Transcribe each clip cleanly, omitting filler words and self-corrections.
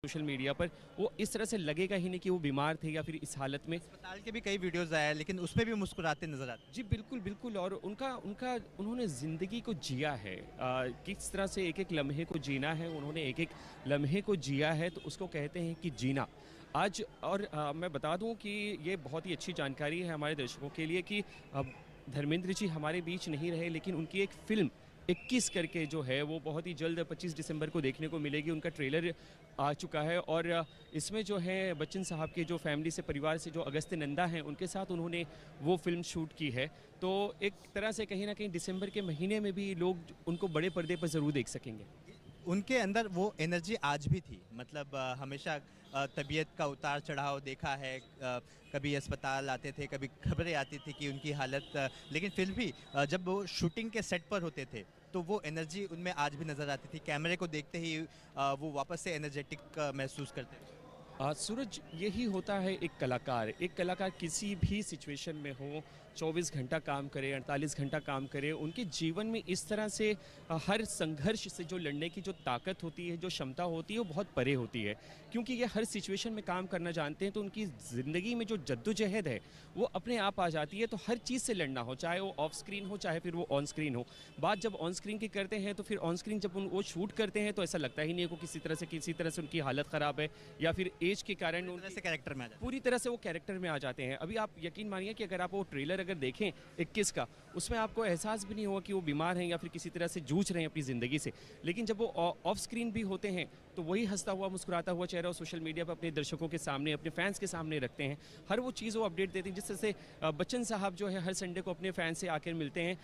Social media पर वो इस तरह से लगेगा ही नहीं कि वो बीमार थे या फिर इस हालत में। अस्पताल के भी कई वीडियोज़ आए हैं, लेकिन उसमें भी मुस्कुराते नज़र आते हैं। जी बिल्कुल, बिल्कुल। और उनका उनका उन्होंने ज़िंदगी को जिया है। किस तरह से एक-एक लम्हे को जीना है, उन्होंने एक-एक लम्हे को जिया है, तो उसको कहते हैं कि जीना। आज और मैं बता दूँ कि ये बहुत ही अच्छी जानकारी है हमारे दर्शकों के लिए कि धर्मेंद्र जी हमारे बीच नहीं रहे, लेकिन उनकी एक फ़िल्म 21 करके जो है वो बहुत ही जल्द 25 दिसंबर को देखने को मिलेगी। उनका ट्रेलर आ चुका है और इसमें जो है बच्चन साहब के जो फैमिली से, परिवार से, जो अगस्त्य नंदा हैं, उनके साथ उन्होंने वो फ़िल्म शूट की है। तो एक तरह से कहीं न कहीं दिसंबर के महीने में भी लोग उनको बड़े पर्दे पर ज़रूर देख सकेंगे। उनके अंदर वो एनर्जी आज भी थी, मतलब हमेशा तबीयत का उतार चढ़ाव देखा है। कभी अस्पताल आते थे, कभी खबरें आती थी कि उनकी हालत, लेकिन फिर भी जब वो शूटिंग के सेट पर होते थे तो वो एनर्जी उनमें आज भी नज़र आती थी। कैमरे को देखते ही वो वापस से एनर्जेटिक महसूस करते थे। सूरज, यही होता है एक कलाकार। एक कलाकार किसी भी सिचुएशन में हो, 24 घंटा काम करे, 48 घंटा काम करे, उनके जीवन में इस तरह से हर संघर्ष से जो लड़ने की जो ताकत होती है, जो क्षमता होती है, वो बहुत परे होती है। क्योंकि ये हर सिचुएशन में काम करना जानते हैं, तो उनकी ज़िंदगी में जो जद्दोजहद है, वो अपने आप आ जाती है। तो हर चीज़ से लड़ना हो, चाहे वो ऑफ स्क्रीन हो, चाहे फिर वो ऑन स्क्रीन हो। बात जब ऑन स्क्रीन की करते हैं, तो फिर ऑन स्क्रीन जब वो शूट करते हैं, तो ऐसा लगता ही नहीं है कि किसी तरह से उनकी हालत ख़राब है या फिर एज के कारण पूरी तरह से कैरेक्टर में आ जाते पूरी तरह से वो कैरेक्टर में आ जाते हैं। अभी आप यकीन मानिए कि अगर आप वो ट्रेलर अगर देखें 21 का, उसमें आपको एहसास भी नहीं होगा कि वो बीमार हैं या फिर किसी तरह से जूझ रहे हैं अपनी ज़िंदगी से। लेकिन जब वो ऑफ स्क्रीन भी होते हैं, तो वही हंसता हुआ, मुस्कुराता हुआ चेहरा वो सोशल मीडिया पर अपने दर्शकों के सामने, अपने फैंस के सामने रखते हैं। हर वो चीज़ वो अपडेट देते हैं, जिस तरह से बच्चन साहब जो है हर संडे को अपने फैन से आकर मिलते हैं।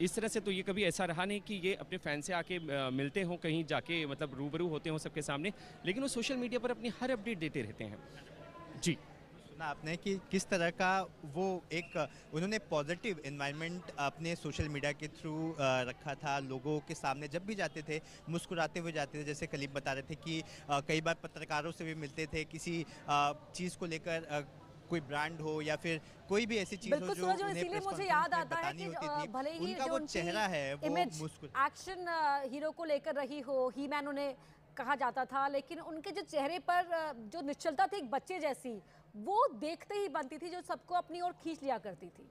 इस तरह से तो ये कभी ऐसा रहा नहीं कि ये अपने फैन से आके मिलते हों, कहीं जाके मतलब रूबरू होते हों सबके सामने, लेकिन वो सोशल मीडिया पर अपनी हर अपडेट देते रहते हैं। जी। सुना आपने कि किस तरह का वो एक उन्होंने पॉजिटिव एनवायरनमेंट अपने सोशल मीडिया के थ्रू रखा था। लोगों के सामने जब भी जाते थे मुस्कुराते हुए जाते थे। जैसे कलीब बता रहे थे कि कई बार पत्रकारों से भी मिलते थे, किसी चीज़ को लेकर कोई ब्रांड हो या फिर कोई भी ऐसी चीज़ हो जो उन्हें इसीलिए प्रेस मुझे कॉन्फ्रेंस याद में आता है बतानी कि होती थी, भले ही उनका जो वो उनकी चेहरा है वो इमेज मुस्कुरा एक्शन हीरो को लेकर रही हो, ही मैन उन्हें कहा जाता था, लेकिन उनके जो चेहरे पर जो निश्चलता थी एक बच्चे जैसी, वो देखते ही बनती थी, जो सबको अपनी ओर खींच लिया करती थी।